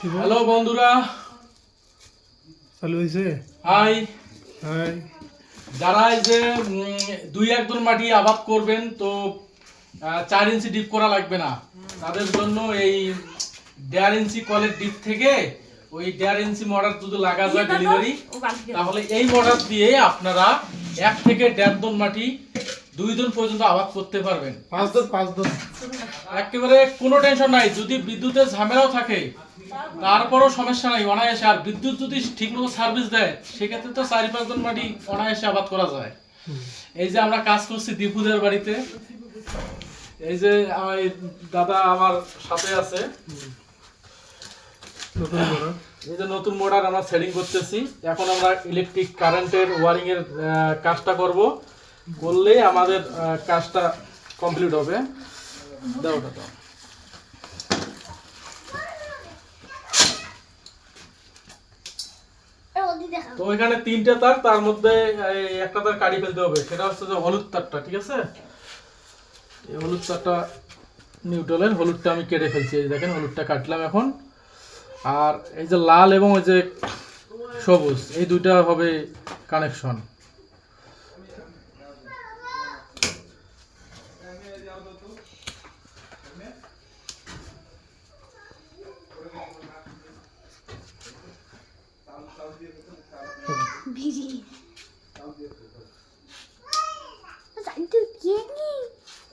Hello বন্ধুরা, চালু হয়েছে। হাই। হাই। যারা এই যে 2-1 মাটি আবাদ করবেন তো 4 ইঞ্চি ডিপ করা লাগবে না, তাদের জন্য এই 1.5 ইঞ্চি কলের ডিপ থেকে ওই 1.5 ইঞ্চি মোটর যদি লাগা যায় ডেলিভারি, তাহলে এই মোটর দিয়ে আপনারা 1 থেকে 1.5 টন মাটি 2 দিন পর্যন্ত আবাদ করতে পারবেন। 5 দিন একেবারে কোনো টেনশন নাই। যদি বিদ্যুতের ঝামেলাও থাকে তারপরও সমস্যা নাই, অনায়াসে। আর বিদ্যুৎ যদি ঠিকমতো সার্ভিস দেয় সেক্ষেত্রে তো 4-5 টন মাটি অনায়াসে আবাদ করা যায়। এই যে আমরা কাজ করছি দীপুদের বাড়িতে, এই যে দাদা আমার সাথে আছে, এই যে নতুন মোটর আমরা সেটিং করতেছি। এখন আমরা ইলেকট্রিক কারেন্টের ওয়ারিং এর কাজটা করব, করলেই আমাদের কাজটা কমপ্লিট হবে। দাও দাও। তো এখানে 3টে তার, তার মধ্যে একটা তার কাটি ফেলতে হবে, সেটা হচ্ছে যে হলুদ তারটা। ঠিক আছে, এই হলুদ তারটা নিউট্রালের হলুদটা আমি কেটে ফেলছি। এই দেখেন হলুদটা কাটলাম এখন। আর এই যে লাল এবং এই যে সবুজ, এই দুইটা হবে কানেকশন।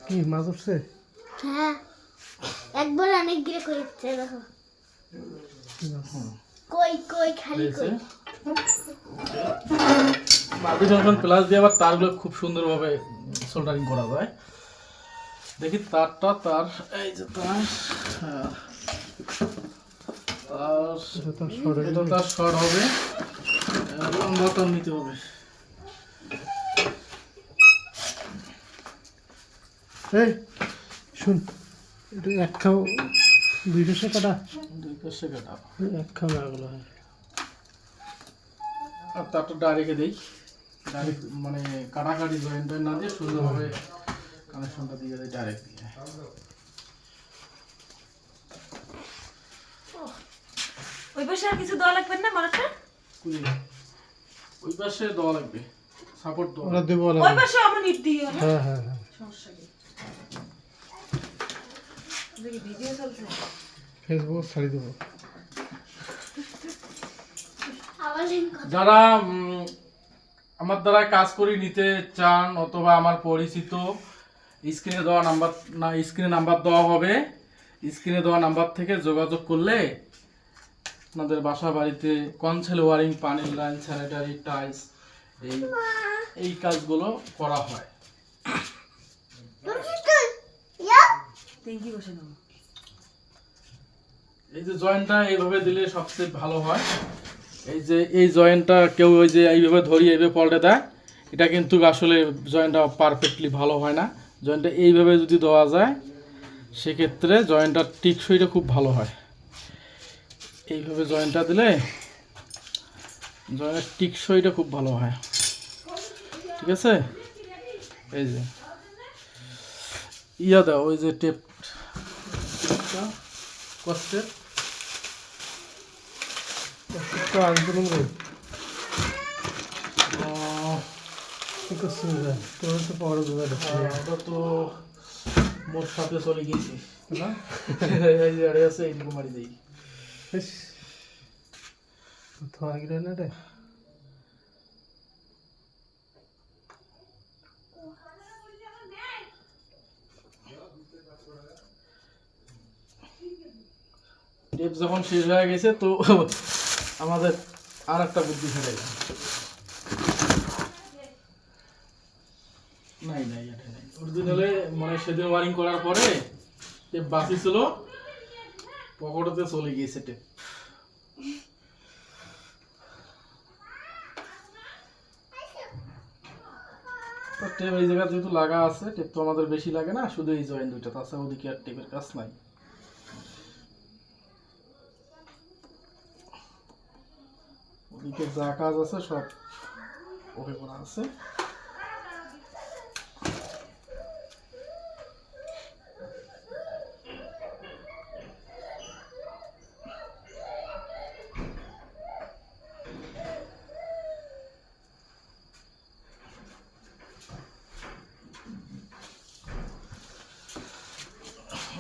কি মাছ উঠছে? হ্যাঁ, একবার অনেক গিরে করেছে। দেখো কই কই খালি কই। বাকি যখন প্লাস দিয়ে আবার তারগুলো খুব সুন্দরভাবে সোল্ডারিং করা যায়। দেখি তারটা, তার এই যে তার, হ্যাঁ তার শর্ট হবে, লম্বা তার নিতে হবে। এই শুন, এটা এক খাও, 2 পাশে কাটা, 2 পাশে কাটা। এক খাও এগুলো। আর তারটা ডাইরেক্টে দিই, ডাইরেক্ট মানে কাটাকাটি জয়েন্ট না দিয়ে সুন্দরভাবে কানেকশনটা দিয়ে দিই ডাইরেক্ট দিয়ে। ওই পাশে আর কিছু দেওয়া লাগবে না মারাটা? ওই পাশে দেওয়া লাগবে, সাপোর্ট দেওয়া ওরা দেবো। ওই পাশে আমরা নিট দিও না। হ্যাঁ হ্যাঁ হ্যাঁ, সমস্যা নেই। দেখি ভিডিও চলছে। ফেসবুক ছাড়ি দেবো। যারা আমার দ্বারা কাজ করে নিতে চান অথবা আমার পরিচিত, স্ক্রিনে দেওয়া নাম্বার না, স্ক্রিনে নাম্বার দেওয়া হবে, স্ক্রিনে দেওয়া নাম্বার থেকে যোগাযোগ করলে আপনাদের বাসা বাড়িতে কনসেল ওয়ারিং, পানির লাইন, স্যানিটারি, টাইলস এই কাজগুলো করা হয়। ট্যাঙ্কি বসে নাও। এই যে জয়েন্টটা এইভাবে দিলে সবচেয়ে ভালো হয়। এই যে এই জয়েন্টটা কেউ ওই যে এইভাবে ধরিয়ে এইভাবে পল্টে দেয়, এটা কিন্তু আসলে জয়েন্টটা পারফেক্টলি ভালো হয় না। জয়েন্টটা এইভাবে যদি দেওয়া যায় সেক্ষেত্রে জয়েন্টটার টিকসইটা খুব ভালো হয়। এইভাবে জয়েন্টটা দিলে জয়েন্টের টিকসইটা খুব ভালো হয়। ঠিক আছে, এই যে ইয়া দাও, ওই যে টেপটা কষ্টের তো আন্দোলন করে কি করছিস? তোর তো পাওয়ার জোগাড় ওটা তো মোর সাথে চলে গেছি না, এই যে আরে আছে এইটুকু মারি দেই। থোয়া গেলে না রে। টেপ যখন শেষ হয়ে গেছে তো আমাদের আর একটা বুদ্ধি ফেলে গেল। নাই নাই এটা নাই, অরিজিনালে মানে সেদিন ওয়ারিং করার পরে টেপ বাকি ছিল, পকেটে চলে গিয়েছে টেপ। টেপ এই জায়গা যেহেতু লাগা আছে, টেপ তো আমাদের বেশি লাগে না, শুধু এই জয়েন্ট দুইটা, তাছাড়া ওদিকে আর টেপের কাজ নাই। ওদিকে যা কাজ আছে সব ওকে করা আছে।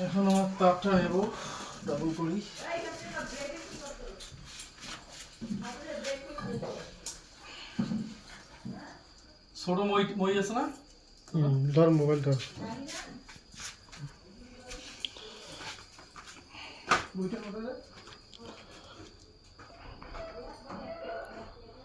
এখন আমার তাপটা নেব ডাবল করি। ছোট মই আছে না? ধর মোবাইল ধর। বইটা কোথায়?